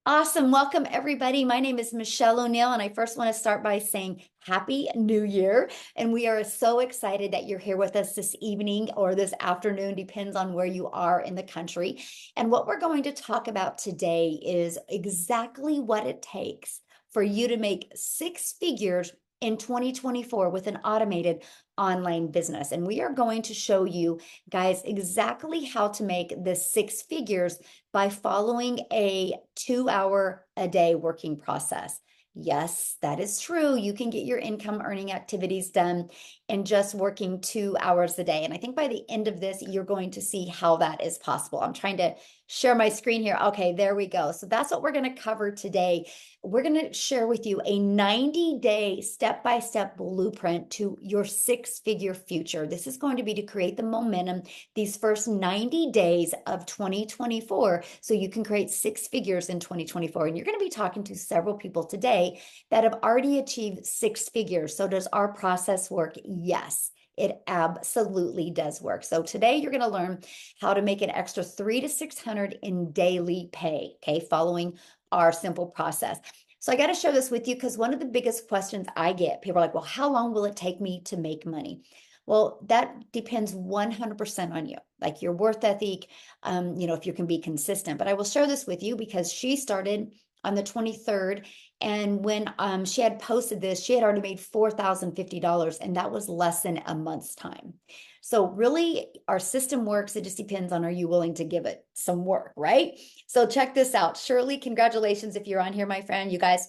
Awesome. Welcome, everybody. My name is Michelle O'Neill, and I first want to start by saying Happy New Year. And we are so excited that you're here with us this evening or this afternoon, depends on where you are in the country. And what we're going to talk about today is exactly what it takes for you to make six figures in 2024 with an automated online business. And we are going to show you guys exactly how to make the six figures by following a 2 hour a day working process. Yes, that is true. You can get your income earning activities done in just working 2 hours a day. And I think by the end of this, you're going to see how that is possible. I'm trying to share my screen here. Okay, there we go. So that's what we're going to cover today. We're going to share with you a 90-day step-by-step blueprint to your six-figure future. This is going to be to create the momentum these first 90 days of 2024 so you can create six figures in 2024. And you're going to be talking to several people today that have already achieved six figures. So does our process work? Yes. It absolutely does work. So today you're going to learn how to make an extra 300 to 600 in daily pay, okay, following our simple process. So I got to share this with you because one of the biggest questions I get, people are like, well, how long will it take me to make money? Well, that depends 100% on you, like your worth ethic, if you can be consistent. But I will share this with you because she started on the 23rd. And when she had posted this, she had already made $4,050, and that was less than a month's time. So really, our system works. It just depends on, are you willing to give it some work, right? So check this out. Shirley, congratulations if you're on here, my friend. You guys,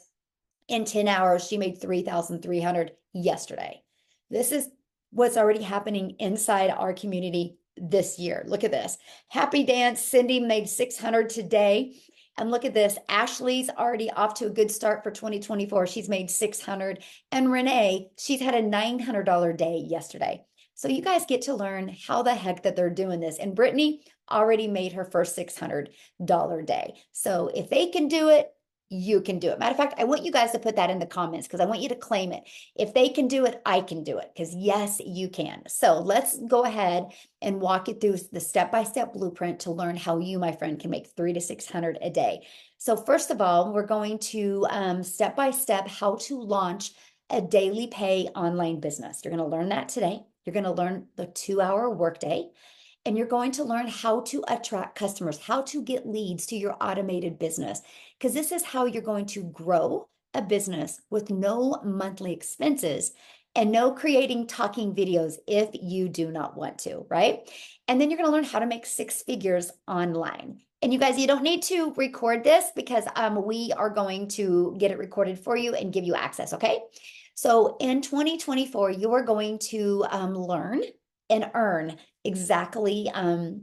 in 10 hours, she made 3,300 yesterday. This is what's already happening inside our community this year. Look at this. Happy Dance, Cindy made 600 today. And look at this. Ashley's already off to a good start for 2024. She's made 600. And Renee, she's had a $900 day yesterday. So you guys get to learn how the heck that they're doing this. And Brittany already made her first $600 day. So if they can do it, you can do it. Matter of fact, I want you guys to put that in the comments because I want you to claim it. If they can do it, I can do it because yes, you can. So let's go ahead and walk you through the step-by-step blueprint to learn how you, my friend, can make 300 to 600 a day. So first of all, we're going to step-by-step how to launch a daily pay online business. You're going to learn that today. You're going to learn the 2 hour workday. And you're going to learn how to attract customers, how to get leads to your automated business, because this is how you're going to grow a business with no monthly expenses and no creating talking videos if you do not want to, right? And then you're going to learn how to make six figures online. And you guys, you don't need to record this because we are going to get it recorded for you and give you access, okay? So in 2024, you are going to learn and earn exactly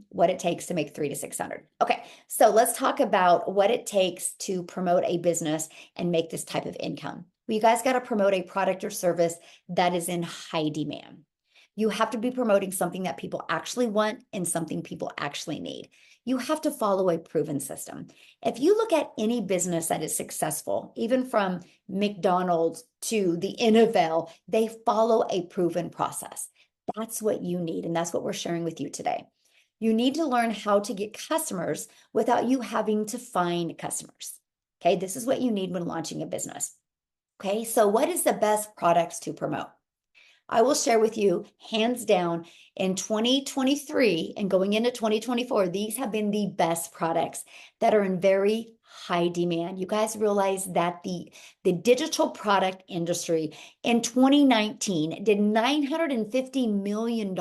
what it takes to make 300 to 600. Okay, so let's talk about what it takes to promote a business and make this type of income. Well, you guys got to promote a product or service that is in high demand. You have to be promoting something that people actually want and something people actually need. You have to follow a proven system. If you look at any business that is successful, even from McDonald's to the NFL, they follow a proven process. That's what you need. And that's what we're sharing with you today. You need to learn how to get customers without you having to find customers. Okay, this is what you need when launching a business. Okay, so what is the best products to promote? I will share with you, hands down, in 2023 and going into 2024, these have been the best products that are in very high demand. You guys realize that the digital product industry in 2019 did $950 million,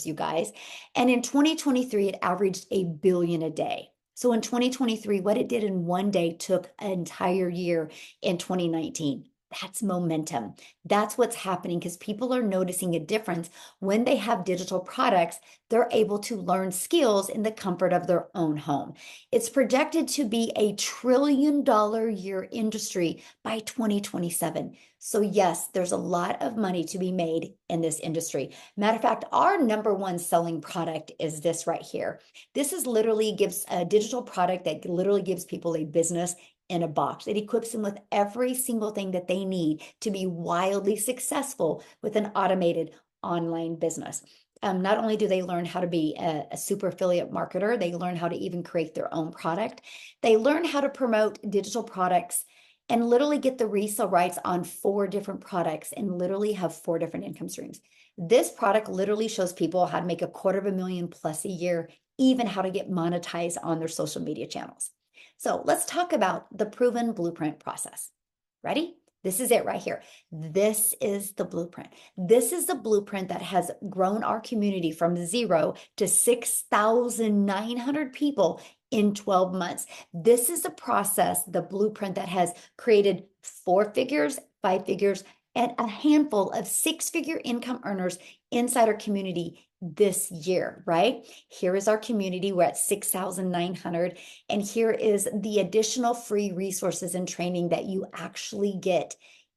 you guys. And in 2023, it averaged $1 billion a day. So in 2023, what it did in one day took an entire year in 2019. That's momentum. That's what's happening because people are noticing a difference when they have digital products. They're able to learn skills in the comfort of their own home. It's projected to be a $1 trillion year industry by 2027. So yes, there's a lot of money to be made in this industry. Matter of fact, our number one selling product is this right here. This is literally gives a digital product that literally gives people a business in a box. It equips them with every single thing that they need to be wildly successful with an automated online business. Not only do they learn how to be a super affiliate marketer, they learn how to even create their own product. They learn how to promote digital products and literally get the resale rights on 4 different products and literally have 4 different income streams. This product literally shows people how to make $250,000 plus a year, even how to get monetized on their social media channels. So let's talk about the proven blueprint process. Ready? This is it right here. This is the blueprint. This is the blueprint that has grown our community from 0 to 6,900 people in 12 months. This is the process, the blueprint that has created 4 figures, 5 figures, and a handful of 6-figure income earners inside our community this year, right? Here is our community. We're at 6,900. And here is the additional free resources and training that you actually get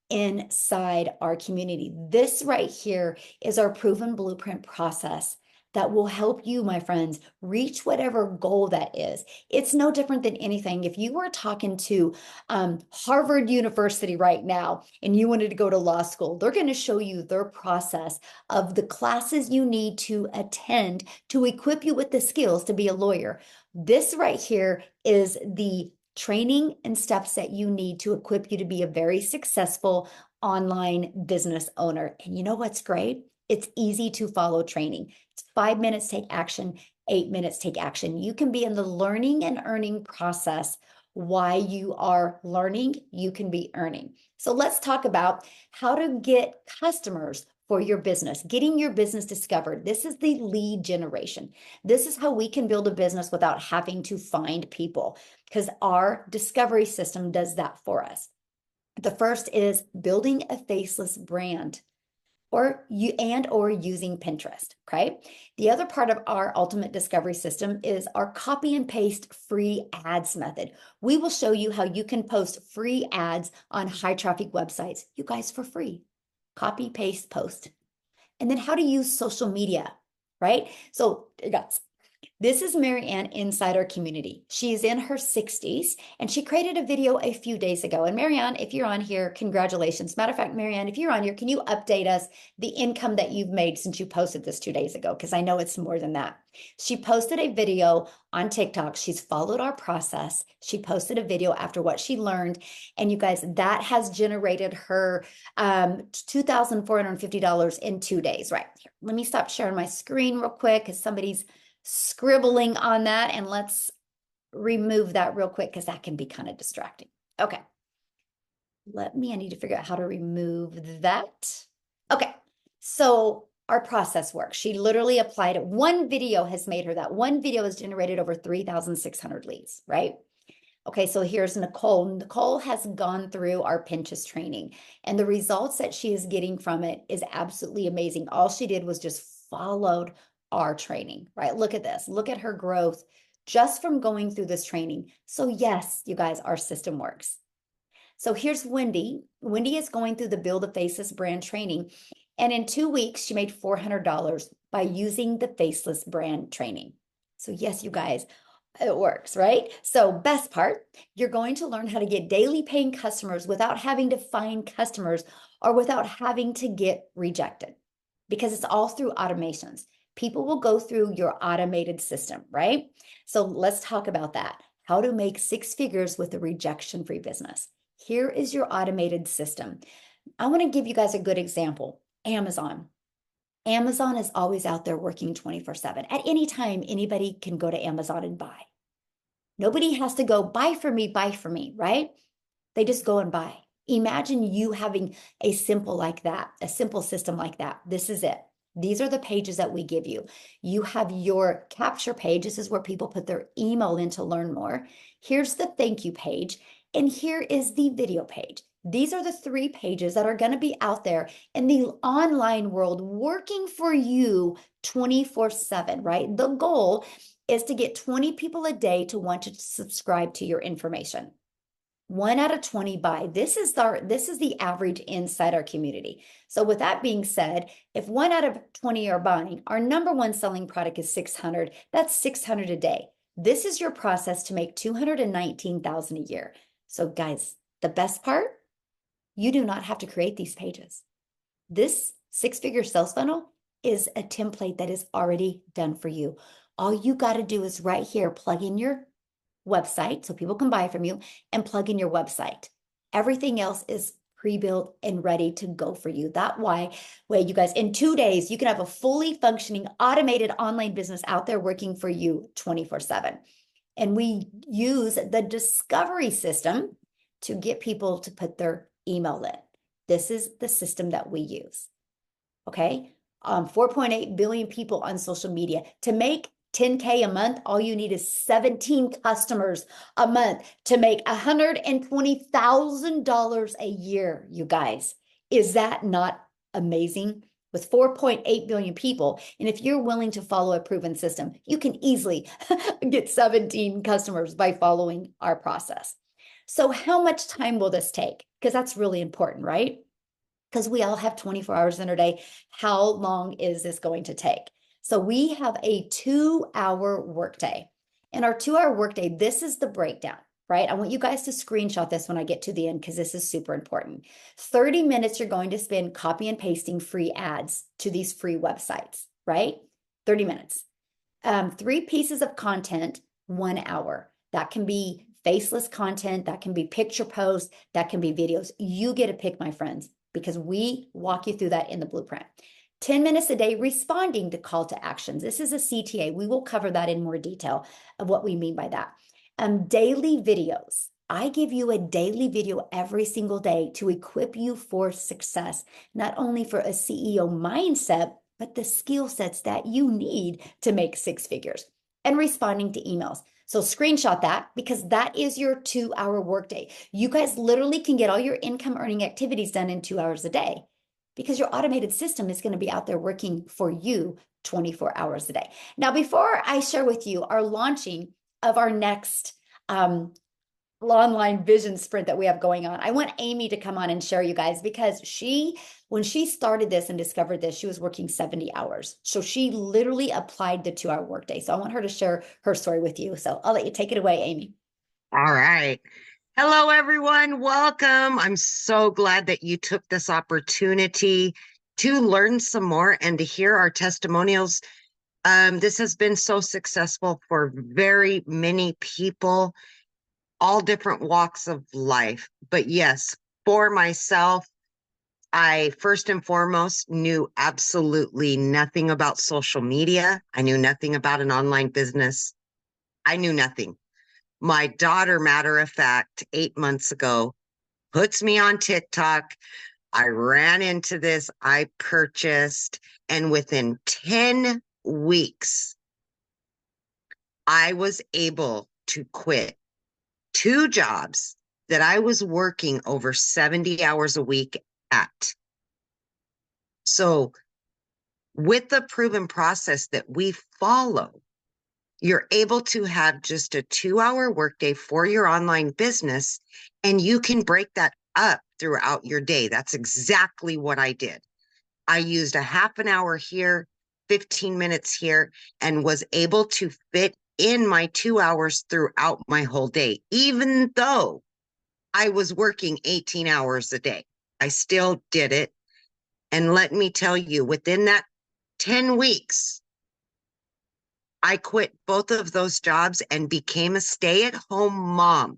inside our community. This right here is our proven blueprint process that will help you, my friends, reach whatever goal that is. It's no different than anything. If you were talking to Harvard University right now and you wanted to go to law school, they're going to show you their process of the classes you need to attend to equip you with the skills to be a lawyer. This right here is the training and steps that you need to equip you to be a very successful online business owner. And you know what's great? It's easy to follow training. It's 5 minutes, take action, 8 minutes, take action. You can be in the learning and earning process. While you are learning, you can be earning. So let's talk about how to get customers for your business, getting your business discovered. This is the lead generation. This is how we can build a business without having to find people, because our discovery system does that for us. The first is building a faceless brand, or using Pinterest, okay? The other part of our ultimate discovery system is our copy and paste free ads method. We will show you how you can post free ads on high traffic websites, you guys, for free. Copy, paste, post. And then how to use social media, right? So guys, this is Marianne inside our community. She's in her 60s and she created a video a few days ago. And Marianne, if you're on here, congratulations. Matter of fact, Marianne, if you're on here, can you update us the income that you've made since you posted this 2 days ago? Because I know it's more than that. She posted a video on TikTok. She's followed our process. She posted a video after what she learned. And you guys, that has generated her $2,450 in 2 days. Right here. Let me stop sharing my screen real quick because somebody's scribbling on that, and let's remove that real quick because that can be kind of distracting. Okay. I need to figure out how to remove that. Okay. So our process works. She literally applied it. One video has made her that. One video has generated over 3,600 leads, right? Okay, so here's Nicole. Nicole has gone through our Pinterest training, and the results that she is getting from it is absolutely amazing. All she did was just followed our training, right? Look at this. Look at her growth just from going through this training. So yes, you guys, our system works. So here's Wendy. Wendy is going through the Build a Faceless brand training. And in 2 weeks, she made $400 by using the Faceless brand training. So yes, you guys, it works, right? So best part, you're going to learn how to get daily paying customers without having to find customers or without having to get rejected, because it's all through automations. People will go through your automated system, right? So let's talk about that. How to make 6 figures with a rejection-free business. Here is your automated system. I want to give you guys a good example. Amazon. Amazon is always out there working 24/7. At any time, anybody can go to Amazon and buy. Nobody has to go buy for me, right? They just go and buy. Imagine you having a simple system like that. This is it. These are the pages that we give you. You have your capture page. This is where people put their email in to learn more. Here's the thank you page. And here is the video page. These are the 3 pages that are going to be out there in the online world working for you 24/7, right? The goal is to get 20 people a day to want to subscribe to your information. 1 out of 20 buy. This is the average inside our community. So with that being said, if 1 out of 20 are buying, our number 1 selling product is 600. That's 600 a day. This is your process to make $219,000 a year. So guys, the best part, you do not have to create these pages. This 6-figure sales funnel is a template that is already done for you. All you got to do is right here, plug in your website so people can buy from you and plug in your website. Everything else is pre-built and ready to go for you. That way, you guys, in 2 days, you can have a fully functioning automated online business out there working for you 24/7. And we use the discovery system to get people to put their email in. This is the system that we use. Okay. 4.8 billion people on social media. To make 10K a month, all you need is 17 customers a month to make $120,000 a year, you guys. Is that not amazing? With 4.8 billion people, and if you're willing to follow a proven system, you can easily get 17 customers by following our process. So how much time will this take? Because that's really important, right? Because we all have 24 hours in a day. How long is this going to take? So we have a 2-hour workday. In our 2-hour workday, this is the breakdown, right? I want you guys to screenshot this when I get to the end because this is super important. 30 minutes you're going to spend copy and pasting free ads to these free websites, right? 30 minutes. 3 pieces of content, 1 hour. That can be faceless content, that can be picture posts, that can be videos. You get to pick, my friends, because we walk you through that in the blueprint. 10 minutes a day responding to call to actions. This is a CTA. We will cover that in more detail of what we mean by that. Daily videos. I give you a daily video every single day to equip you for success, not only for a CEO mindset, but the skill sets that you need to make 6 figures, and responding to emails. So screenshot that because that is your 2-hour workday. You guys literally can get all your income earning activities done in 2 hours a day because your automated system is going to be out there working for you 24 hours a day. Now, before I share with you our launching of our next online vision sprint that we have going on, I want Amy to come on and share, you guys, because when she started this and discovered this, she was working 70 hours. So she literally applied the 2-hour workday. So I want her to share her story with you. So I'll let you take it away, Amy. All right. Hello, everyone. Welcome. I'm so glad that you took this opportunity to learn some more and to hear our testimonials. This has been so successful for very many people, all different walks of life. But yes, for myself, I first and foremost knew absolutely nothing about social media. I knew nothing about an online business. I knew nothing. My daughter, matter of fact, 8 months ago, puts me on TikTok. I ran into this, I purchased, and within 10 weeks, I was able to quit 2 jobs that I was working over 70 hours a week at. So, with the proven process that we follow, you're able to have just a 2-hour workday for your online business, and you can break that up throughout your day. That's exactly what I did. I used a half an hour here, 15 minutes here, and was able to fit in my 2 hours throughout my whole day, even though I was working 18 hours a day. I still did it. And let me tell you, within that 10 weeks, I quit both of those jobs and became a stay-at-home mom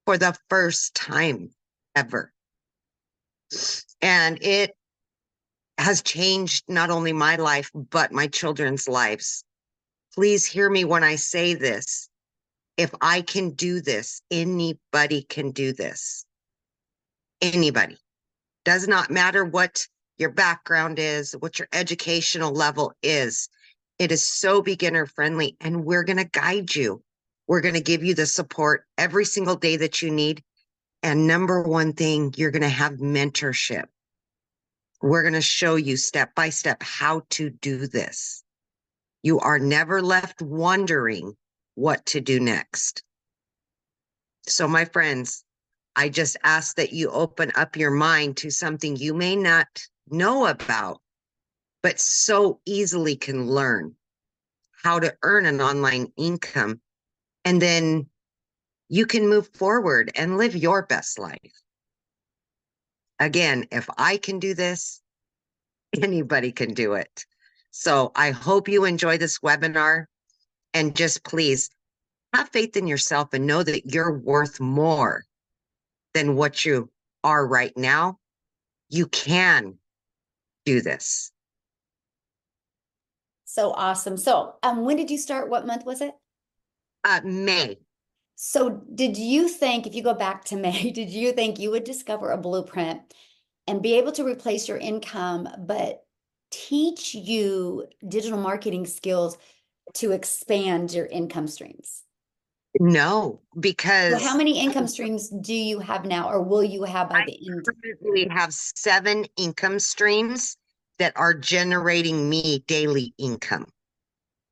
for the first time ever. And it has changed not only my life, but my children's lives. Please hear me when I say this. If I can do this, anybody can do this. Anybody. Does not matter what your background is, what your educational level is. It is so beginner friendly, and we're going to guide you. We're going to give you the support every single day that you need. And number one thing, you're going to have mentorship. We're going to show you step by step how to do this. You are never left wondering what to do next. So, my friends, I just ask that you open up your mind to something you may not know about, but so easily can learn how to earn an online income. And then you can move forward and live your best life. Again, if I can do this, anybody can do it. So I hope you enjoy this webinar and just please have faith in yourself and know that you're worth more than what you are right now. You can do this. So awesome. So, when did you start? What month was it? May. So, did you think, if you go back to May, did you think you would discover a blueprint and be able to replace your income, but teach you digital marketing skills to expand your income streams? No, So, how because many income streams do you have now, or will you have by I the end? currently have 7 income streams that are generating me daily income.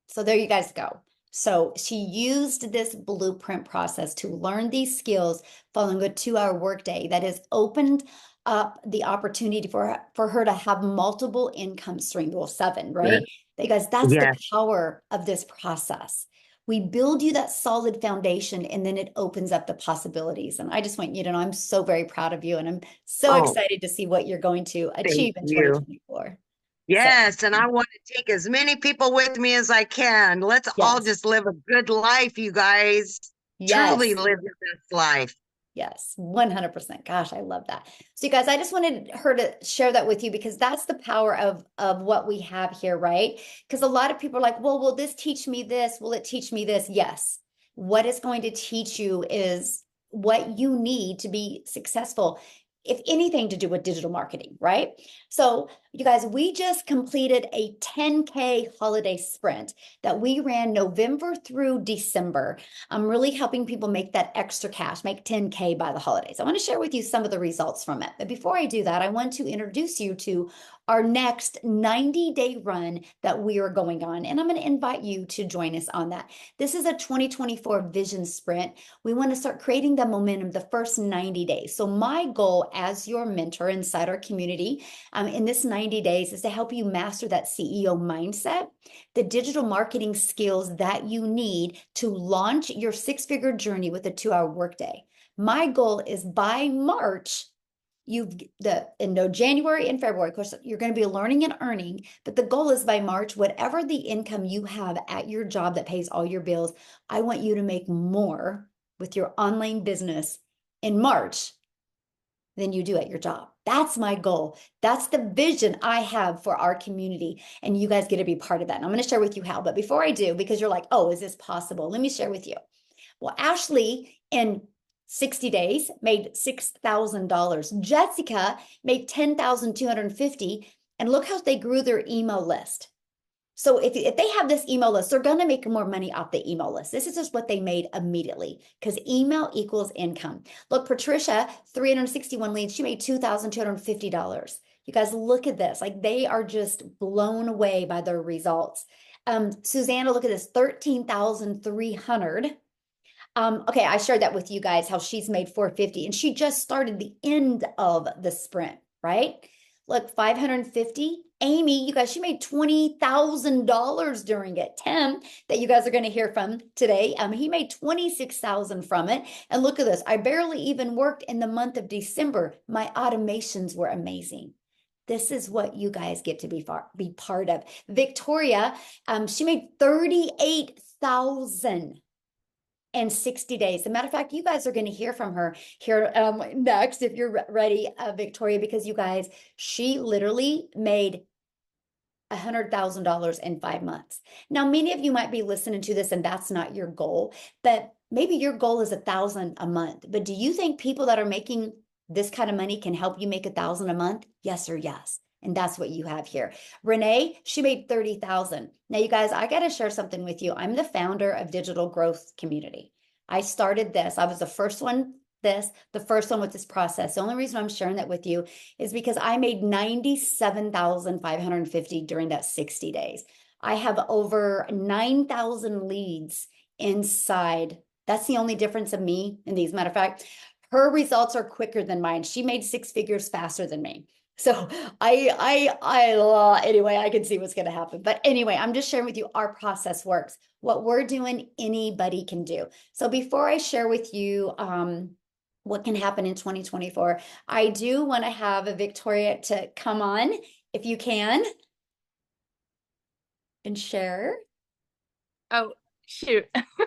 So there you guys go. So she used this blueprint process to learn these skills following a 2-hour workday that has opened up the opportunity for her to have multiple income streams. Well, 7, Yeah. right? Because that's the Yeah. power of this process. We build you that solid foundation and then it opens up the possibilities. And I just want you to know I'm so very proud of you and I'm so Oh, excited to see what you're going to thank achieve in you. 2024. So, Yes, and I want to take as many people with me as I can. Let's all yes, just live a good life, you guys. Truly yes. live your best life. Yes, 100%. Gosh, I love that. So you guys, I just wanted her to share that with you because that's the power of what we have here, right? Because a lot of people are like, "Well, will this teach me this? Will it teach me this?" Yes. What it's going to teach you is what you need to be successful, if anything to do with digital marketing, right? So, you guys, we just completed a 10K holiday sprint that we ran November through December. I'm really helping people make that extra cash, make 10K by the holidays. I want to share with you some of the results from it. But before I do that, I want to introduce you to our next 90-day run that we are going on. And I'm going to invite you to join us on that. This is a 2024 vision sprint. We want to start creating the momentum the first 90 days. So my goal as your mentor inside our community in this 90 days is to help you master that CEO mindset, the digital marketing skills that you need to launch your 6-figure journey with a 2-hour workday. My goal is by March, January and February, of course, you're going to be learning and earning, but the goal is by March, whatever the income you have at your job that pays all your bills, I want you to make more with your online business in March than you do at your job. That's my goal. That's the vision I have for our community. And you guys get to be part of that. And I'm going to share with you how. But before I do, because you're like, oh, is this possible? Let me share with you. Well, Ashley, in 60 days, made $6,000. Jessica made $10,250. And look how they grew their email list. So if they have this email list, they're going to make more money off the email list. This is just what they made immediately because email equals income. Look, Patricia, 361 leads. She made $2,250. You guys look at this. Like they are just blown away by their results. Susanna, look at this, 13,300. Okay, I shared that with you guys, how she's made 450 and she just started the end of the sprint, right? Look, 550. Amy, you guys, she made $20,000 during it. Tim, that you guys are going to hear from today, he made 26,000 from it. And look at this. I barely even worked in the month of December. My automations were amazing. This is what you guys get to be part of. Victoria, she made 38,000 and 60 days. As a matter of fact, you guys are going to hear from her here next if you're ready, Victoria, because you guys, she literally made $100,000 in 5 months. Now, many of you might be listening to this and that's not your goal, but maybe your goal is 1,000 a month. But do you think people that are making this kind of money can help you make 1,000 a month? Yes or yes. And that's what you have here. Renee, she made 30,000. Now, you guys, I got to share something with you. I'm the founder of Digital Growth Community. I started this. I was the first one with this process. The only reason I'm sharing that with you is because I made 97,550 during that 60 days. I have over 9,000 leads inside. That's the only difference of me in these. Matter of fact, her results are quicker than mine. She made 6 figures faster than me. So anyway, I can see what's going to happen. But anyway, I'm just sharing with you our process works. What we're doing, anybody can do. So before I share with you what can happen in 2024, I do want to have a Victoria to come on if you can. and share. Oh, shoot.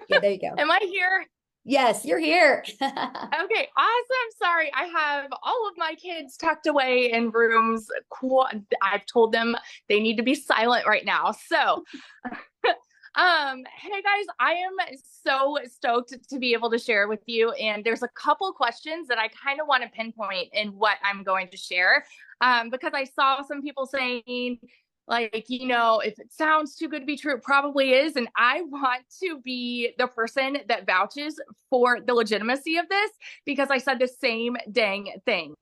Yeah, there you go. Am I here? Yes, you're here. Okay, awesome. Sorry, I have all of my kids tucked away in rooms. I've told them they need to be silent right now. So, hey guys, I am so stoked to be able to share with you. And there's a couple questions that I kind of want to pinpoint in what I'm going to share. Because I saw some people saying, like, if it sounds too good to be true, it probably is. And I want to be the person that vouches for the legitimacy of this because I said the same dang thing.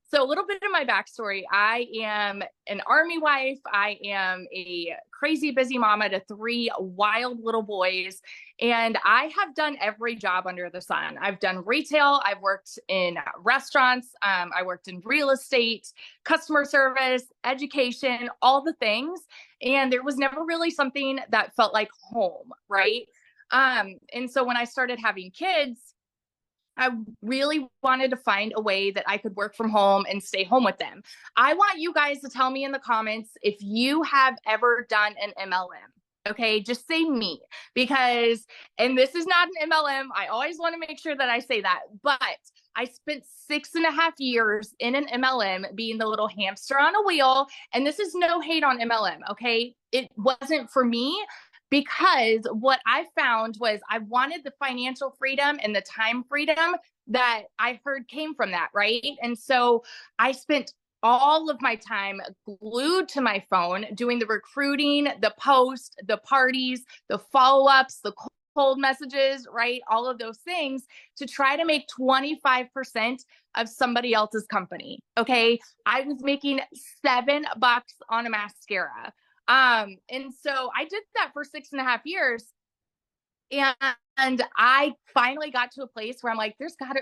So a little bit of my backstory. I am an Army wife. I am a crazy busy mama to 3 wild little boys. And I have done every job under the sun. I've done retail. I've worked in restaurants. I worked in real estate, customer service, education, all the things. And there was never really something that felt like home, right? And so when I started having kids, I really wanted to find a way that I could work from home and stay home with them. I want you guys to tell me in the comments if you have ever done an MLM. Okay, just say me because, and this is not an MLM. I always want to make sure that I say that, but I spent 6.5 years in an MLM being the little hamster on a wheel. And this is no hate on MLM. Okay, it wasn't for me. Because what I found was I wanted the financial freedom and the time freedom that I heard came from that, right? And so I spent all of my time glued to my phone doing the recruiting, the post, the parties, the follow-ups, the cold messages, right? All of those things to try to make 25% of somebody else's company. Okay. I was making $7 on a mascara. And so I did that for 6.5 years. And I finally got to a place where I'm like, there's got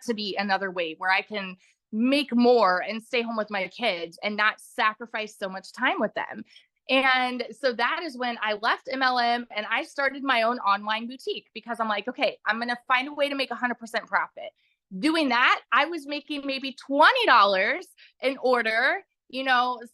to be another way where I can make more and stay home with my kids and not sacrifice so much time with them. And so that is when I left MLM and I started my own online boutique because I'm like, okay, I'm going to find a way to make 100% profit. Doing that, I was making maybe $20 an order,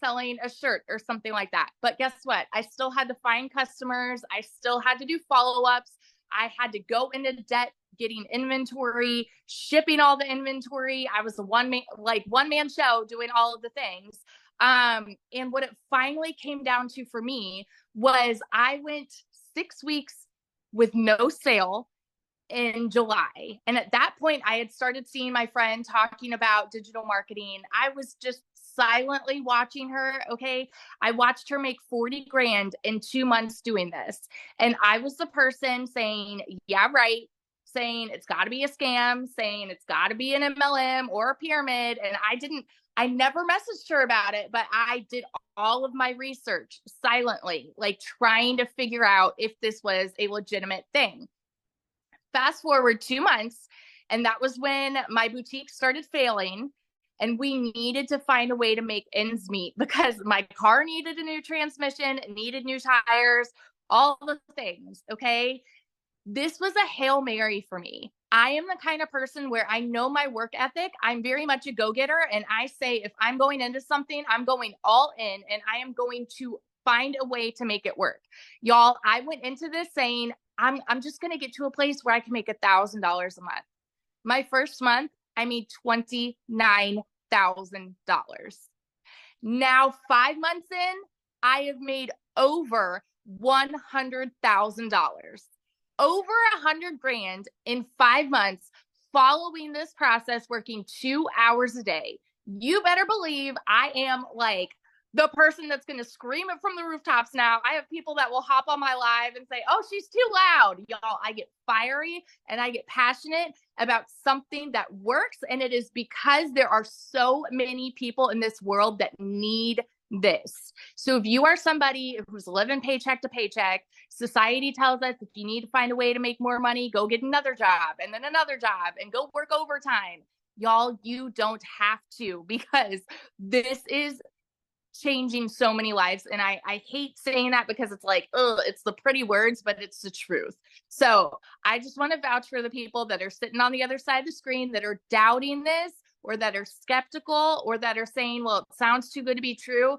selling a shirt or something like that. But guess what? I still had to find customers. I still had to do follow-ups. I had to go into debt, getting inventory, shipping all the inventory. I was a one-man show doing all of the things. And what it finally came down to for me was I went 6 weeks with no sale in July. And at that point, I had started seeing my friend talking about digital marketing. I was just silently watching her. Okay. I watched her make 40 grand in 2 months doing this. And I was the person saying, yeah, right. Saying it's got to be a scam, saying it's got to be an MLM or a pyramid. And I never messaged her about it, but I did all of my research silently, like trying to figure out if this was a legitimate thing. Fast forward 2 months, and that was when my boutique started failing. And we needed to find a way to make ends meet because my car needed a new transmission, needed new tires, all the things. Okay. This was a Hail Mary for me. I am the kind of person where I know my work ethic. I'm very much a go-getter. And I say, if I'm going into something, I'm going all in and I am going to find a way to make it work. Y'all, I went into this saying, I'm just going to get to a place where I can make $1,000 a month. My first month, I made $29,000. Now, 5 months in, I have made over $100,000, over 100 grand in 5 months following this process, working 2 hours a day. You better believe I am like the person that's going to scream it from the rooftops now. I have people that will hop on my live and say, oh, she's too loud. Y'all, I get fiery and I get passionate about something that works. And it is because there are so many people in this world that need this. So if you are somebody who's living paycheck to paycheck, society tells us if you need to find a way to make more money, go get another job and then another job and go work overtime. Y'all, you don't have to, because this is changing so many lives. And I hate saying that because it's like, oh, it's the pretty words, but it's the truth. So I just want to vouch for the people that are sitting on the other side of the screen that are doubting this, or that are skeptical, or that are saying, well, it sounds too good to be true.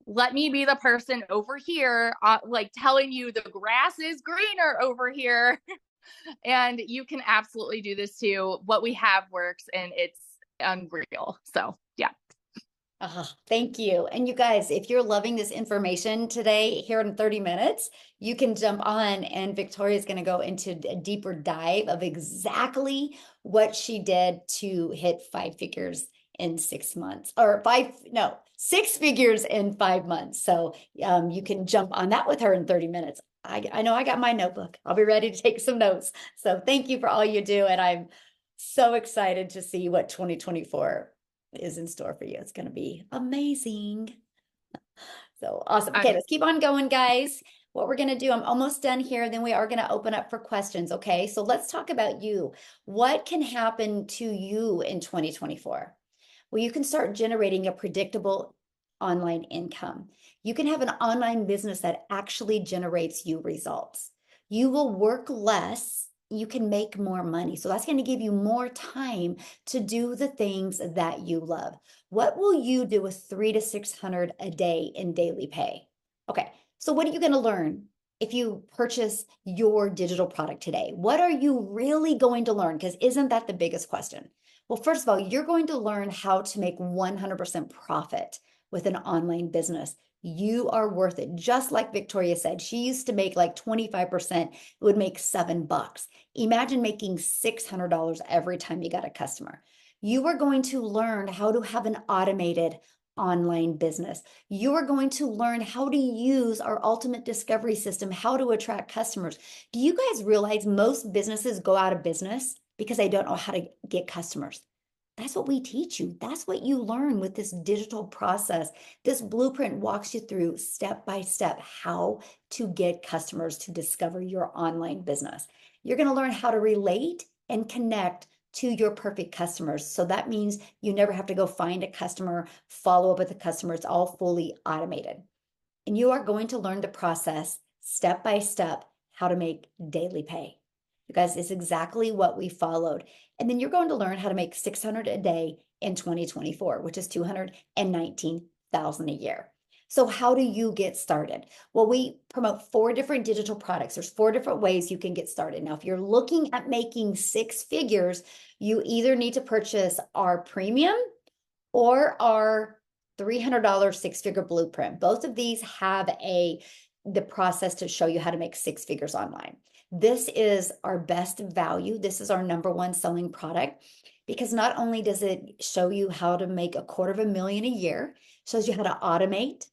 let me be the person over here, like telling you the grass is greener over here. And you can absolutely do this too. What we have works and it's unreal. So, yeah. Thank you. And you guys, if you're loving this information today, here in 30 minutes, you can jump on and Victoria is going to go into a deeper dive of exactly what she did to hit 5 figures in 6 months, or 6 figures in 5 months. So you can jump on that with her in 30 minutes. I know I got my notebook. I'll be ready to take some notes. So thank you for all you do. And I'm so excited to see what 2024 is in store for you. It's going to be amazing. So awesome. Okay, let's keep on going, guys. What we're going to do, I'm almost done here. Then we are going to open up for questions. Okay, so let's talk about you. What can happen to you in 2024? Well, you can start generating a predictable online income. You can have an online business that actually generates you results. You will work less. You can make more money. So that's going to give you more time to do the things that you love. What will you do with $300 to $600 a day in daily pay? Okay, so what are you going to learn if you purchase your digital product today? What are you really going to learn? Because isn't that the biggest question? Well, first of all, you're going to learn how to make 100% profit with an online business. You are worth it. Just like Victoria said, she used to make like 25%, it would make $7. Imagine making $600 every time you got a customer. You are going to learn how to have an automated online business. You are going to learn how to use our ultimate discovery system, how to attract customers. Do you guys realize most businesses go out of business because they don't know how to get customers? That's what we teach you. That's what you learn with this digital process. This blueprint walks you through step by step how to get customers to discover your online business. You're going to learn how to relate and connect to your perfect customers. So that means you never have to go find a customer, follow up with a customer. It's all fully automated. And you are going to learn the process step by step, how to make daily pay. You guys, it's exactly what we followed. And then you're going to learn how to make $600 a day in 2024, which is $219,000 a year. So how do you get started? Well, we promote 4 different digital products. There's 4 different ways you can get started. Now, if you're looking at making 6 figures, you either need to purchase our premium or our $300 6-figure blueprint. Both of these have the process to show you how to make 6 figures online. This is our best value. This is our #1 selling product because not only does it show you how to make $250,000 a year, shows you how to automate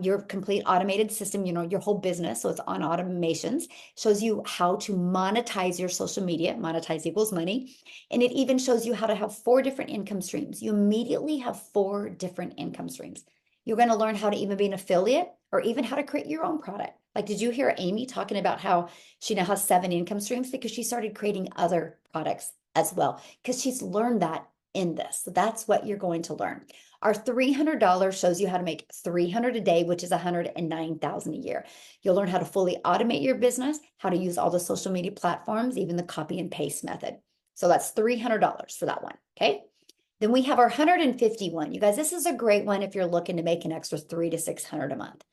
your complete automated system, your whole business. So it's on automations, shows you how to monetize your social media. Monetize equals money. And it even shows you how to have 4 different income streams. You immediately have 4 different income streams. You're going to learn how to even be an affiliate or even how to create your own product. Like, did you hear Amy talking about how she now has 7 income streams? Because she started creating other products as well, because she's learned that in this. So that's what you're going to learn. Our $300 shows you how to make $300 a day, which is $109,000 a year. You'll learn how to fully automate your business, how to use all the social media platforms, even the copy and paste method. So that's $300 for that one. Okay. Then we have our $151. You guys, this is a great one if you're looking to make an extra $300 to $600 a month.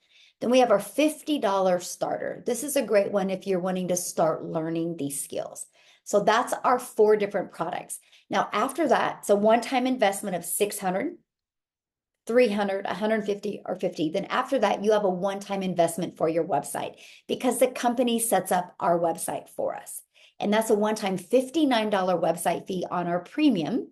Then we have our $50 starter. This is a great one if you're wanting to start learning these skills. So that's our 4 different products. Now, after that, it's a one-time investment of $600, $300, $150, or $50. Then after that, you have a one-time investment for your website because the company sets up our website for us. And that's a one-time $59 website fee on our premium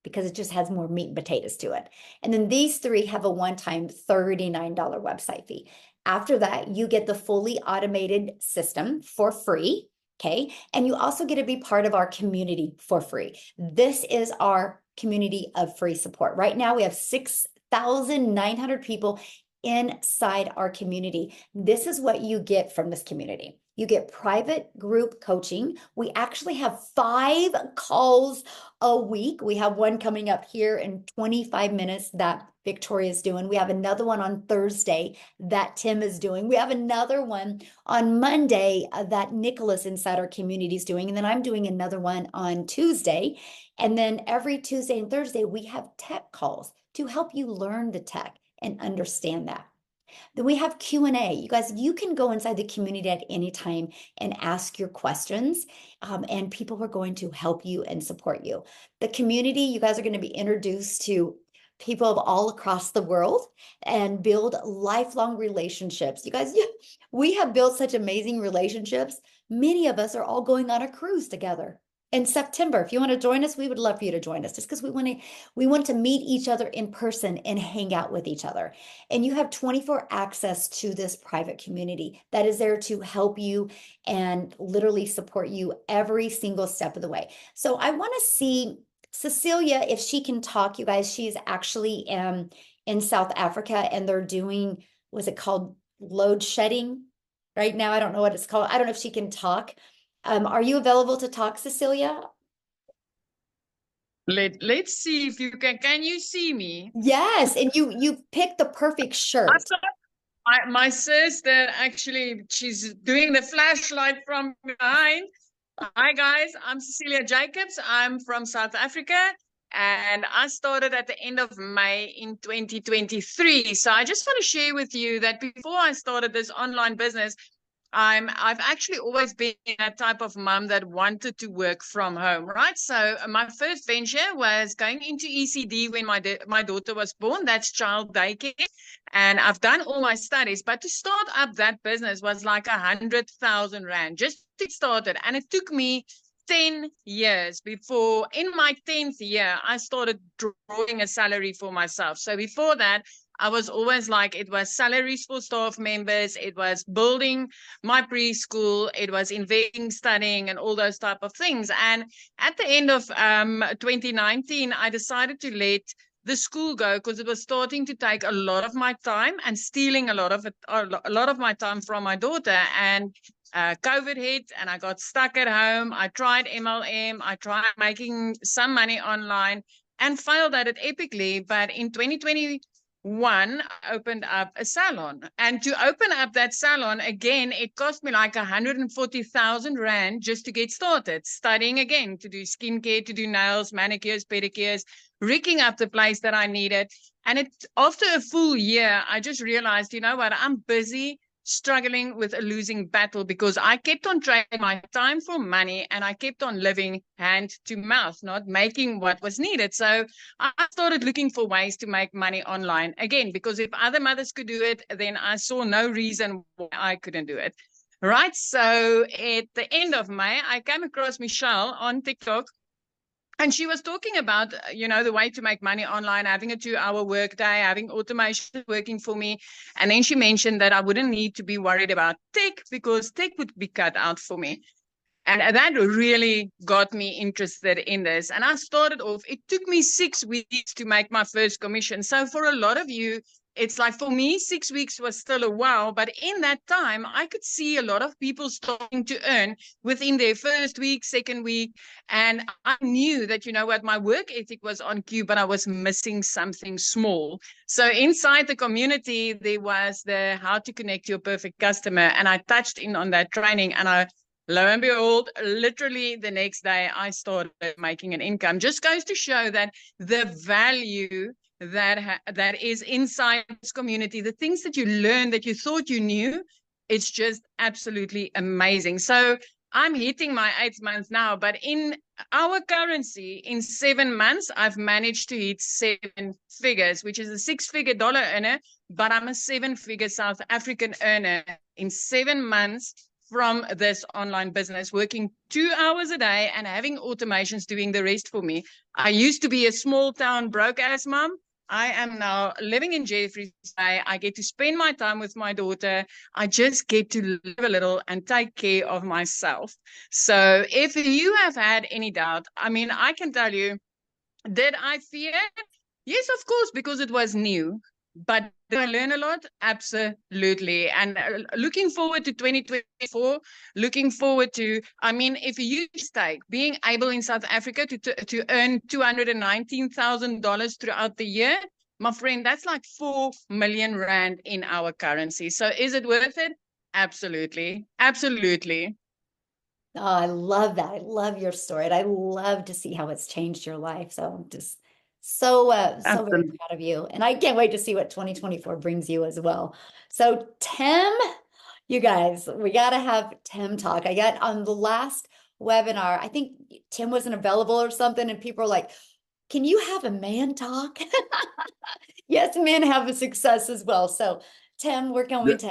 because it just has more meat and potatoes to it. And then these 3 have a one-time $39 website fee. After that, you get the fully automated system for free, okay? And you also get to be part of our community for free. This is our community of free support. Right now, we have 6,900 people inside our community. This is what you get from this community. You get private group coaching. We actually have 5 calls a week. We have one coming up here in 25 minutes that Victoria is doing. We have another one on Thursday that Tim is doing. We have another one on Monday that Nicholas inside our community is doing. And then I'm doing another one on Tuesday. And then every Tuesday and Thursday, we have tech calls to help you learn the tech. and understand that. Then we have Q&A. You guys, you can go inside the community at any time and ask your questions, and people are going to help you and support you. The community, you guys are going to be introduced to people of all across the world and build lifelong relationships. You guys, we have built such amazing relationships. Many of us are all going on a cruise together in September. If you want to join us, we would love for you to join us, just because we want to meet each other in person and hang out with each other. And you have 24 access to this private community that is there to help you and literally support you every single step of the way. So I want to see Cecilia, if she can talk, you guys. She's actually in South Africa, and they're doing, was it called load shedding right now? I don't know what it's called. I don't know if she can talk. Are you available to talk, Cecilia? Let's see if you can you see me? Yes, and you picked the perfect shirt. My sister, actually, she's doing the flashlight from behind. Hi guys, I'm Cecilia Jacobs. I'm from South Africa, and I started at the end of May in 2023. So I just want to share with you that before I started this online business, I've actually always been that type of mom that wanted to work from home, right? So my first venture was going into ECD when my daughter was born. That's child daycare, and I've done all my studies. But to start up that business was like 100,000 rand just to start it, and it took me 10 years before, in my 10th year, I started drawing a salary for myself. So before that, I was always like, it was salaries for staff members, it was building my preschool, it was investing, studying, and all those type of things. And at the end of 2019, I decided to let the school go because it was starting to take a lot of my time and stealing a lot of my time from my daughter. And COVID hit and I got stuck at home. I tried MLM, I tried making some money online and failed at it epically. But in 2021, I opened up a salon. And to open up that salon, again, it cost me like 140,000 Rand just to get started. Studying again, to do skincare, to do nails, manicures, pedicures, rigging up the place that I needed. And after a full year, I just realized, you know what, I'm busy struggling with a losing battle because I kept on trading my time for money and I kept on living hand to mouth, not making what was needed. So I started looking for ways to make money online again, because if other mothers could do it, then I saw no reason why I couldn't do it. Right. So at the end of May, I came across Michelle on TikTok. And she was talking about, the way to make money online, having a 2-hour workday, having automation working for me. And then she mentioned that I wouldn't need to be worried about tech because tech would be cut out for me. And that really got me interested in this. And I started off, it took me 6 weeks to make my first commission. So for a lot of you, it's like, for me, 6 weeks was still a while. But in that time, I could see a lot of people starting to earn within their first week, second week. And I knew that, my work ethic was on cue, but I was missing something small. So inside the community, there was the how to connect your perfect customer. And I touched in on that training, and lo and behold, literally the next day, I started making an income. Just goes to show that the value that is inside this community, the things that you learn that you thought you knew, it's just absolutely amazing. So I'm hitting my 8th month now, but in our currency, in 7 months, I've managed to hit 7 figures, which is a 6-figure dollar earner, but I'm a 7-figure South African earner in 7 months from this online business, working 2 hours a day and having automations doing the rest for me. I used to be a small town broke ass mom. I am now living in Jeffreys Bay. I get to spend my time with my daughter. I just get to live a little and take care of myself. So if you have had any doubt, I can tell you, did I fear? Yes, of course, because it was new. But did I learn a lot? Absolutely. And looking forward to 2024, looking forward to, if you take being able in South Africa to earn $219,000 throughout the year, my friend, that's like 4 million Rand in our currency. So is it worth it? Absolutely. Absolutely. Oh, I love that. I love your story. And I love to see how it's changed your life. So I'm just So very Absolutely. proud of you. And I can't wait to see what 2024 brings you as well. So Tim, you guys, we got to have Tim talk. I got on the last webinar, I think Tim wasn't available or something, and people are like, can you have a man talk? Yes, men have a success as well. So Tim, we're going to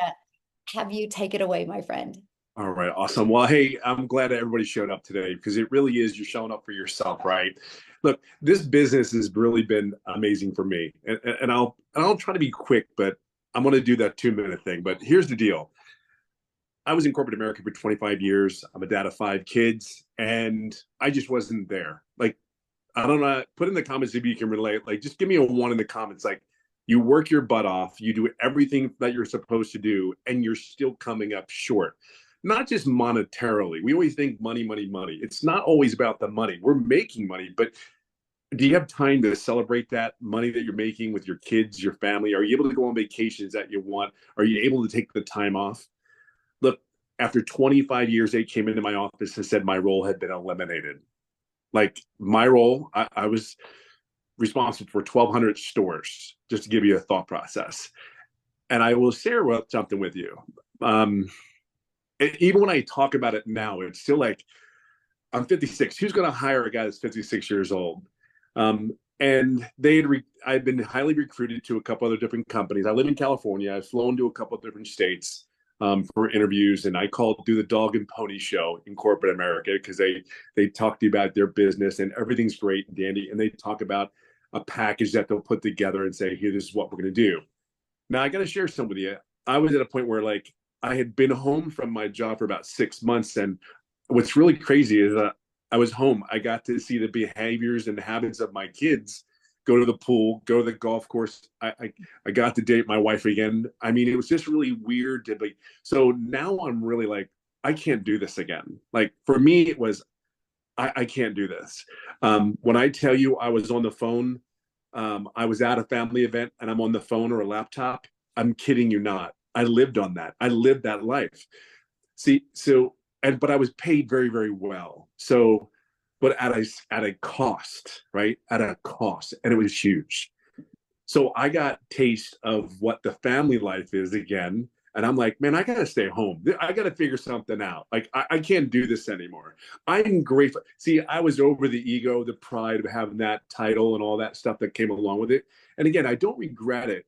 have you take it away, my friend. All right, awesome. Well, hey, I'm glad that everybody showed up today because it really is you're showing up for yourself, right? Look, this business has really been amazing for me, and I'll try to be quick, but I'm going to do that 2-minute thing. But here's the deal: I was in corporate America for 25 years. I'm a dad of 5 kids, and I just wasn't there. Like, I don't know. Put in the comments if you can relate. Like, just give me a 1 in the comments. Like, you work your butt off, you do everything that you're supposed to do, and you're still coming up short. Not just monetarily. We always think money, money, money. It's not always about the money. We're making money, but do you have time to celebrate that money that you're making with your kids, your family? Are you able to go on vacations that you want? Are you able to take the time off? Look, after 25 years, they came into my office and said my role had been eliminated. Like, my role, I was responsible for 1,200 stores, just to give you a thought process. And I will share something with you. Even when I talk about it now, it's still like, I'm 56. Who's going to hire a guy that's 56 years old? And I've been highly recruited to a couple other different companies. I live in California. I've flown to a couple of different states for interviews, and I do the dog and pony show in corporate America because they talk to you about their business and everything's great and dandy, and they talk about a package that they'll put together and say, here, this is what we're going to do. Now, I got to share some with you. I was at a point where, like, I had been home from my job for about 6 months, and what's really crazy is I was home. I got to see the behaviors and habits of my kids. Go to the pool, go to the golf course. I got to date my wife again. I mean, it was just really weird to be. So now I'm really like, I can't do this again. Like, for me, it was, I can't do this. When I tell you I was on the phone, I was at a family event and I'm on the phone or a laptop, I'm kidding you not. I lived on that. I lived that life. See, but I was paid very, very well. So, but at a cost, right? At a cost, and it was huge. So I got taste of what the family life is again, and I'm like, man, I gotta stay home. I gotta figure something out. Like, I can't do this anymore. I'm grateful. See, I was over the ego, the pride of having that title and all that stuff that came along with it. And again, I don't regret it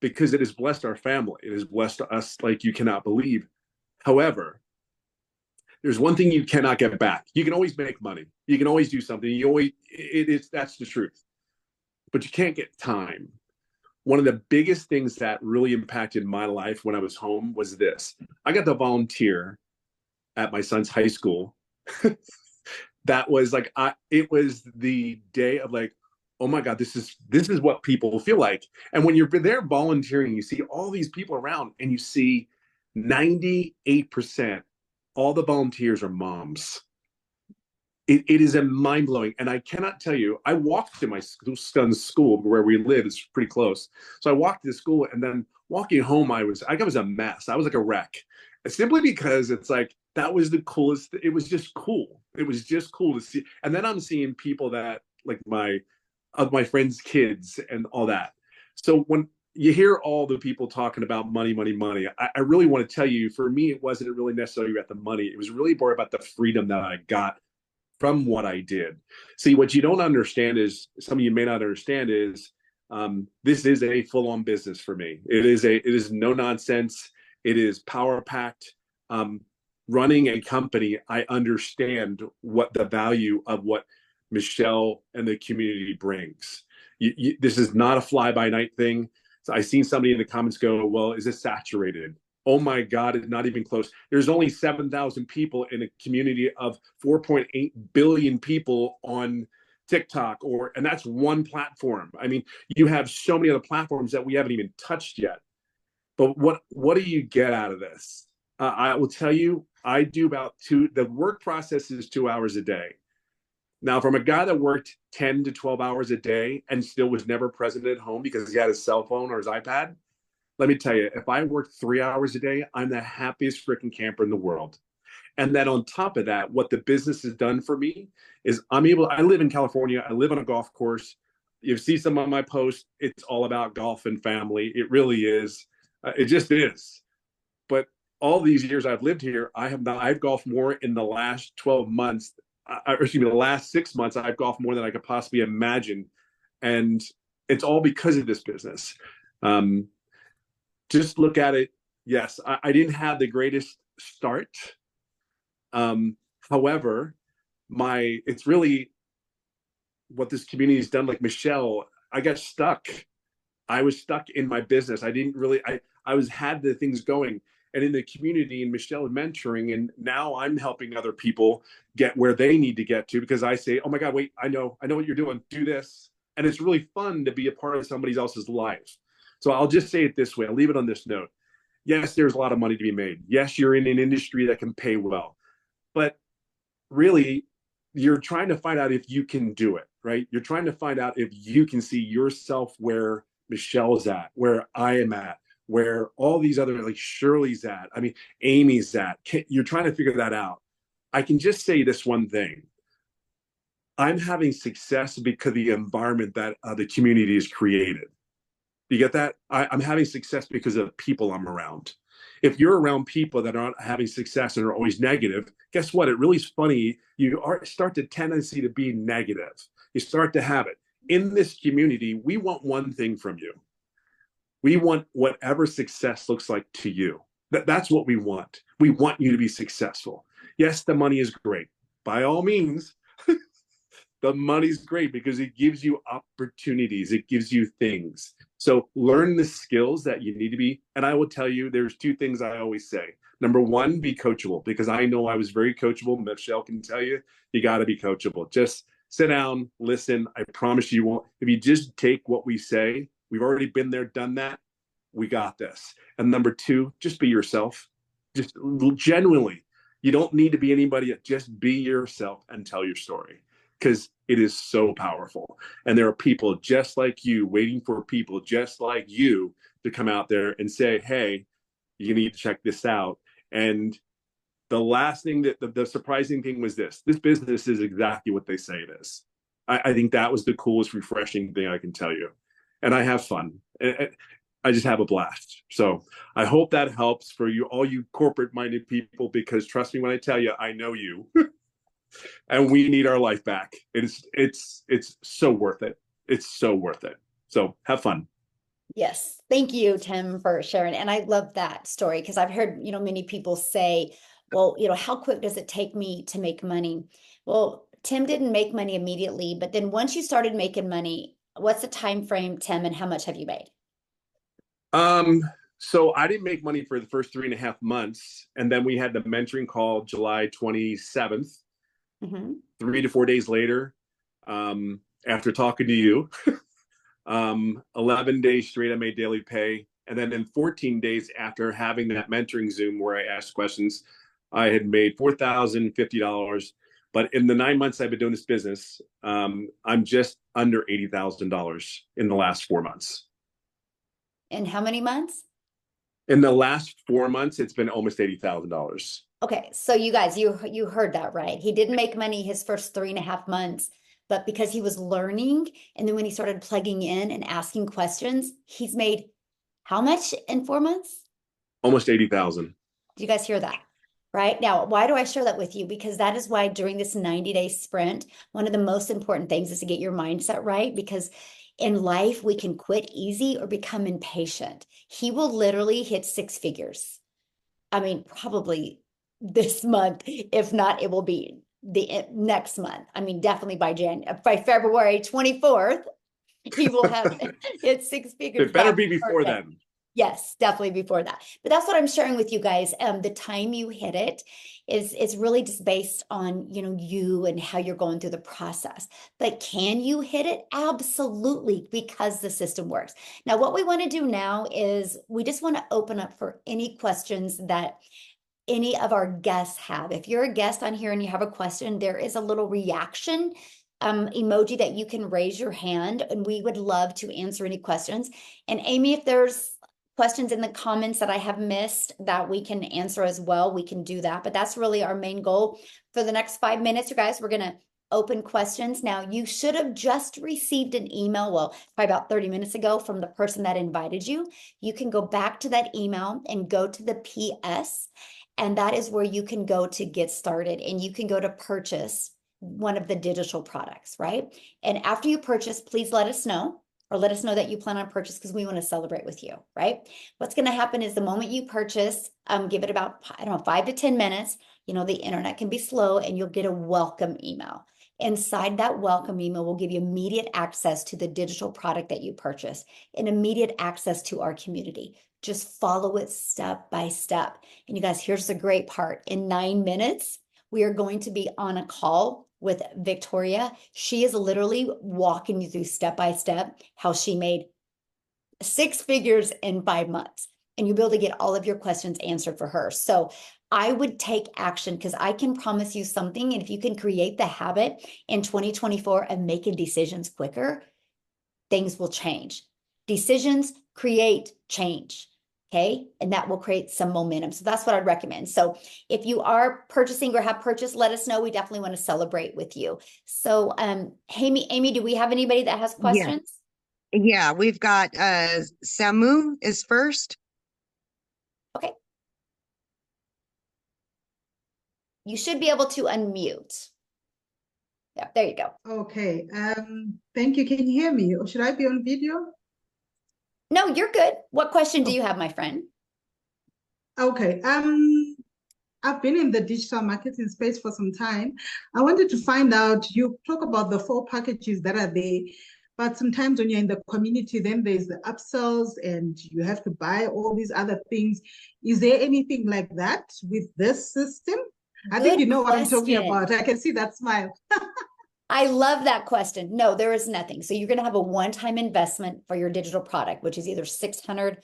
because it has blessed our family. It has blessed us like you cannot believe. However, there's one thing you cannot get back. You can always make money. You can always do something. That's the truth. But you can't get time. One of the biggest things that really impacted my life when I was home was this. I got to volunteer at my son's high school. That was like, it was the day of like, oh my God, this is what people feel like. And when you're there volunteering, you see all these people around and you see 98%, all the volunteers are moms. It is a mind-blowing. And I cannot tell you, I walked to my son's school where we live. It's pretty close. So I walked to the school, and then walking home, I was a mess. I was like a wreck. Simply because it's like, that was the coolest. It was just cool. It was just cool to see. And then I'm seeing people that like my friends' kids and all that. So when you hear all the people talking about money, money, money, I really want to tell you, for me, it wasn't really necessarily about the money. It was really more about the freedom that I got from what I did. See, what you don't understand is, some of you may not understand is, this is a full-on business for me. It is no nonsense. It is power packed. Running a company, I understand what the value of what Michelle and the community brings. This is not a fly-by-night thing. So I seen somebody in the comments go, well, is this saturated? Oh my God, it's not even close. There's only 7,000 people in a community of 4.8 billion people on TikTok, and that's one platform. I mean, you have so many other platforms that we haven't even touched yet. But what do you get out of this? I will tell you, I do the work process is 2 hours a day. Now, from a guy that worked 10 to 12 hours a day and still was never present at home because he had his cell phone or his iPad, let me tell you, if I worked 3 hours a day, I'm the happiest freaking camper in the world. And then on top of that, what the business has done for me is I live in California. I live on a golf course. You see some of my posts, it's all about golf and family. It really is. It just is. But all these years I've lived here, I've golfed more in the last 12 months, excuse me, the last 6 months, I've golfed more than I could possibly imagine. And it's all because of this business. Just look at it. Yes, I didn't have the greatest start. However, it's really what this community has done. Like Michelle, I got stuck. I was stuck in my business. I didn't really, had the things going, and in the community, and Michelle mentoring, and now I'm helping other people get where they need to get to, because I say, oh my God, wait, I know what you're doing. Do this. And it's really fun to be a part of somebody else's life. So I'll just say it this way. I'll leave it on this note. Yes, there's a lot of money to be made. Yes, you're in an industry that can pay well, but really you're trying to find out if you can do it, right? You're trying to find out if you can see yourself where Michelle's at, where I am at, where all these other, like Shirley's at, I mean, Amy's at. You're trying to figure that out. I can just say this one thing. I'm having success because of the environment that the community has created. You get that? I'm having success because of the people I'm around. If you're around people that aren't having success and are always negative, guess what? It really is funny. You start to tendency to be negative. You start to have it. In this community, we want one thing from you. We want whatever success looks like to you. That's what we want. We want you to be successful. Yes, the money is great. By all means, the money's great because it gives you opportunities. It gives you things. So learn the skills that you need to be. And I will tell you, there's two things I always say. Number one, be coachable, because I know I was very coachable. Michelle can tell you, you got to be coachable. Just sit down, listen. I promise you won't. If you just take what we say, we've already been there, done that. We got this. And number two, just be yourself. Just genuinely. You don't need to be anybody. Just be yourself and tell your story, because it is so powerful. And there are people just like you, waiting for people just like you to come out there and say, hey, you need to check this out. And the last thing, the surprising thing was this business is exactly what they say it is. I think that was the coolest, refreshing thing I can tell you. And I have fun. I just have a blast. So I hope that helps for you, all you corporate minded people, because trust me when I tell you, I know you. And we need our life back. It's so worth it. It's so worth it. So have fun. Yes. Thank you, Tim, for sharing. And I love that story, because I've heard, many people say, well, how quick does it take me to make money? Well, Tim didn't make money immediately, but then once you started making money, what's the time frame, Tim, and how much have you made? So I didn't make money for the first 3.5 months. And then we had the mentoring call July 27th. 3 to 4 days later, after talking to you, 11 days straight, I made daily pay. And then in 14 days after having that mentoring Zoom where I asked questions, I had made $4,050. But in the 9 months I've been doing this business, I'm just under $80,000 in the last 4 months. In how many months? In the last 4 months, it's been almost $80,000. Okay, so you guys, you heard that right. He didn't make money his first 3.5 months, but because he was learning, and then when he started plugging in and asking questions, he's made how much in 4 months? Almost 80,000. Do you guys hear that? Right now, why do I share that with you? Because that is why during this 90-day sprint, one of the most important things is to get your mindset right, because in life, we can quit easy or become impatient. He will literally hit 6 figures. I mean, probably this month. If not, it will be the next month. I mean, definitely by February 24th, he will have hit 6 figures. It better be before then. Yes, definitely before that. But that's what I'm sharing with you guys. The time you hit it is really just based on, you and how you're going through the process. But can you hit it? Absolutely, because the system works. Now, what we want to do now is we just want to open up for any questions that any of our guests have. If you're a guest on here and you have a question, there is a little reaction emoji that you can raise your hand, and we would love to answer any questions. And Amy, if there's questions in the comments that I have missed that we can answer as well, we can do that. But that's really our main goal for the next 5 minutes, you guys. We're going to open questions. Now, you should have just received an email, well, probably about 30 minutes ago from the person that invited you. You can go back to that email and go to the PS, and that is where you can go to get started, and you can go to purchase one of the digital products, right? And after you purchase, please let us know, or let us know that you plan on purchase, because we want to celebrate with you, right? What's going to happen is the moment you purchase, give it about, I don't know, 5 to 10 minutes. You know, the internet can be slow, and you'll get a welcome email. Inside that welcome email will give you immediate access to the digital product that you purchase and immediate access to our community. Just follow it step by step. And you guys, here's the great part. In 9 minutes, we are going to be on a call with Victoria. She is literally walking you through step by step how she made 6 figures in 5 months. And you'll be able to get all of your questions answered for her. So I would take action, because I can promise you something. And if you can create the habit in 2024 of making decisions quicker, things will change. Decisions create change. Okay. And that will create some momentum. So that's what I'd recommend. So if you are purchasing or have purchased, let us know. We definitely want to celebrate with you. So, Amy, do we have anybody that has questions? Yeah, we've got Samu is first. Okay. You should be able to unmute. Yeah, there you go. Okay. Thank you. Can you hear me? Or should I be on video? No, you're good. What question do you have, my friend? Okay. I've been in the digital marketing space for some time. I wanted to find out, you talk about the 4 packages that are there, but sometimes when you're in the community, then there's the upsells and you have to buy all these other things. Is there anything like that with this system? I think you know what I'm talking about. I can see that smile. I love that question. No, there is nothing. So you're going to have a one-time investment for your digital product, which is either 600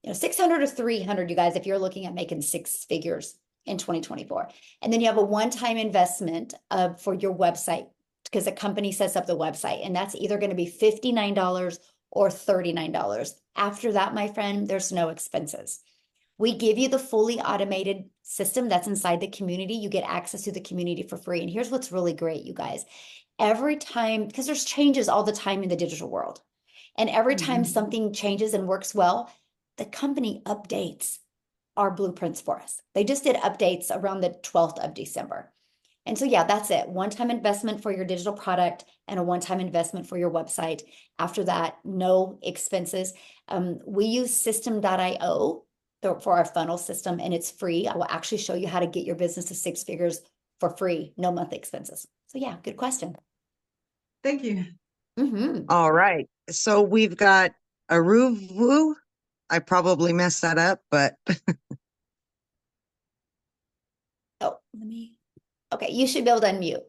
or 300, you guys, if you're looking at making 6 figures in 2024. And then you have a one-time investment for your website, because a company sets up the website, and that's either going to be $59 or $39. After that, my friend, there's no expenses. We give you the fully automated system that's inside the community. You get access to the community for free. And here's what's really great, you guys. Every time, because there's changes all the time in the digital world, and every time something changes and works well, the company updates our blueprints for us. They just did updates around the 12th of December. And so, yeah, that's it. One-time investment for your digital product and a one-time investment for your website. After that, no expenses. We use System.io for our funnel system, and it's free. I will actually show you how to get your business to 6 figures for free, no monthly expenses. So yeah, good question. Thank you. All right. So we've got Aruvu. I probably messed that up, but Oh, okay, you should be able to unmute.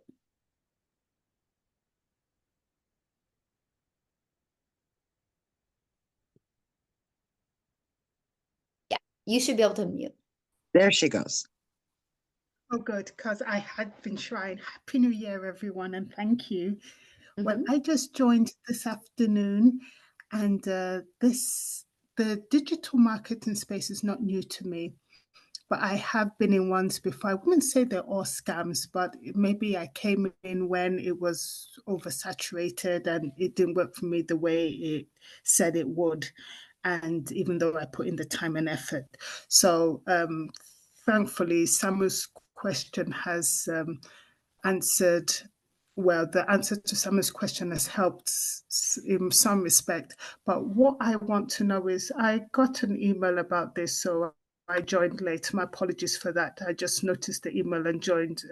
Yeah, you should be able to unmute. there she goes. Oh, good, because I had been trying. Happy New Year, everyone, and thank you. Well, I just joined this afternoon, and the digital marketing space is not new to me, but I have been in ones before. I wouldn't say they're all scams, but maybe I came in when it was oversaturated and it didn't work for me the way it said it would, and even though I put in the time and effort. So thankfully, Samu's question has answered. Well, the answer to Samu's question has helped in some respect. But what I want to know is, I got an email about this, so I joined late. My apologies for that. I just noticed the email and joined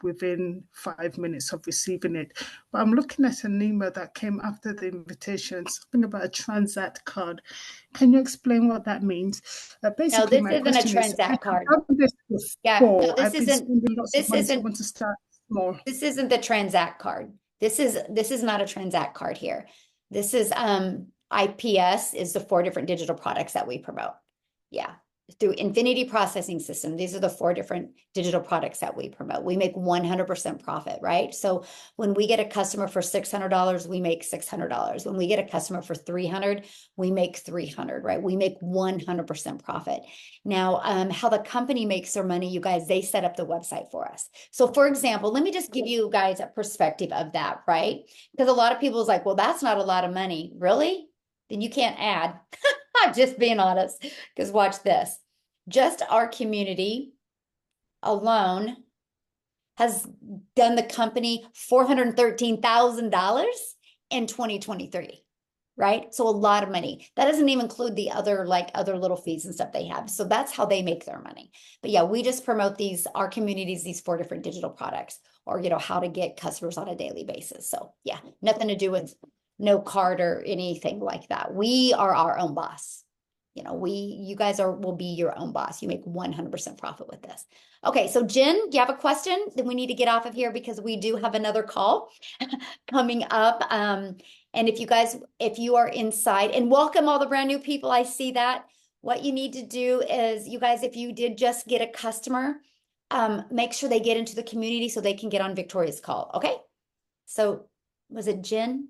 within 5 minutes of receiving it. But I'm looking at an email that came after the invitation, something about a Transact card. Can you explain what that means? no, Basically, this isn't a Transact card. Yeah, no, this isn't. This isn't the Transact card. This is not a Transact card here. This is IPS is the 4 different digital products that we promote. Yeah. through Infinity Processing System. These are the 4 different digital products that we promote. We make 100% profit, right? So when we get a customer for $600, we make $600. When we get a customer for $300, we make $300, right? We make 100% profit. Now, how the company makes their money, you guys, they set up the website for us. So for example, let me just give you guys a perspective of that, right? Because a lot of people is like, well, that's not a lot of money. Really? Then you can't add. Just being honest, because watch this. Just our community alone has done the company $413,000 in 2023, right? So a lot of money. That doesn't even include the other little fees and stuff they have. So that's how they make their money. But yeah, we just promote our communities, these 4 different digital products, or how to get customers on a daily basis. So yeah, nothing to do with no card or anything like that. We are our own boss. You guys will be your own boss. You make 100% profit with this. Okay, so Jen, do you have a question? Then we need to get off of here because we do have another call coming up. And if you are inside, and welcome all the brand new people, I see that. What you need to do is, you guys, if you did just get a customer, make sure they get into the community so they can get on Victoria's call. Okay, so was it Jen?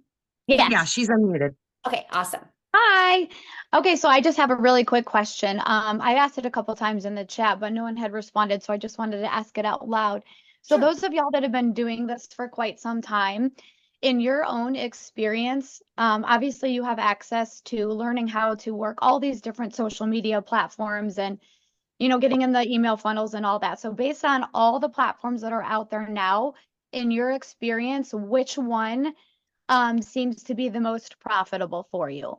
Yeah, she's unmuted. Okay, awesome. Hi. Okay, so I just have a really quick question. I asked it a couple times in the chat, but no one had responded, so I just wanted to ask it out loud. So Sure. those of y'all that have been doing this for quite some time, in your own experience, obviously you have access to learning how to work all these different social media platforms and, getting in the email funnels and all that. So based on all the platforms that are out there now, in your experience, which one seems to be the most profitable for you?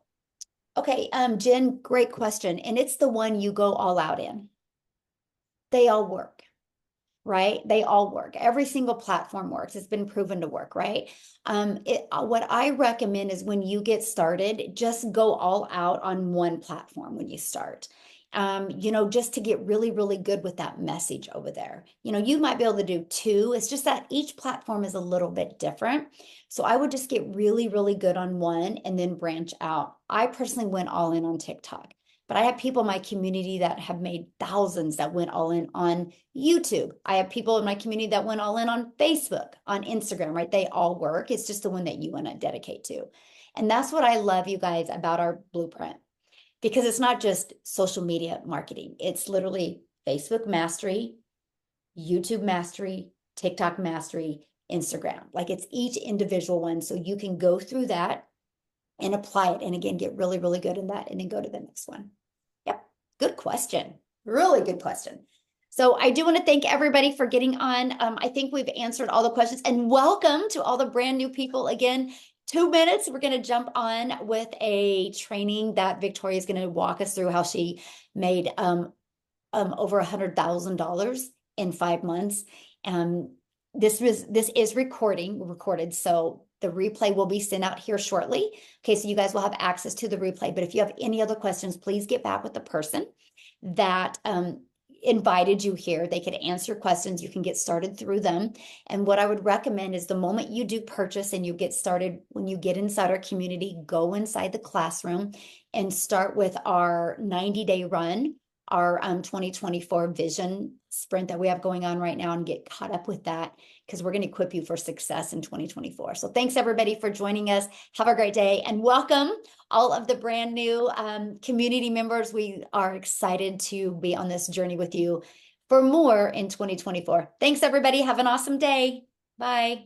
Okay, Jen, great question. And it's the one you go all out in. They all work, right? They all work. Every single platform works. It's been proven to work, right? What I recommend is when you get started, just go all out on one platform when you start. Just to get really, really good with that message over there. You might be able to do 2. It's just that each platform is a little bit different. So I would just get really, really good on one and then branch out. I personally went all in on TikTok, but I have people in my community that have made thousands that went all in on YouTube. I have people in my community that went all in on Facebook, on Instagram, right? They all work. It's just the one that you want to dedicate to. And that's what I love, you guys, about our blueprint. Because it's not just social media marketing. It's literally Facebook mastery, YouTube mastery, TikTok mastery, Instagram. It's each individual one. So you can go through that and apply it. And again, get really, really good in that and then go to the next one. Yep. Good question. Really good question. So I do want to thank everybody for getting on. I think we've answered all the questions, and welcome to all the brand new people again. 2 minutes, we're going to jump on with a training that Victoria is going to walk us through how she made over $100,000 in 5 months. This is recorded, so the replay will be sent out here shortly. Okay, so you guys will have access to the replay. But if you have any other questions, please get back with the person that invited you here. They could answer questions. You can get started through them. And what I would recommend is the moment you do purchase and you get started, when you get inside our community, go inside the classroom and start with our 90-day run, our 2024 vision sprint that we have going on right now, and get caught up with that, because we're going to equip you for success in 2024. So thanks everybody for joining us. Have a great day, and welcome all of the brand new community members. We are excited to be on this journey with you for more in 2024. Thanks everybody. Have an awesome day. Bye.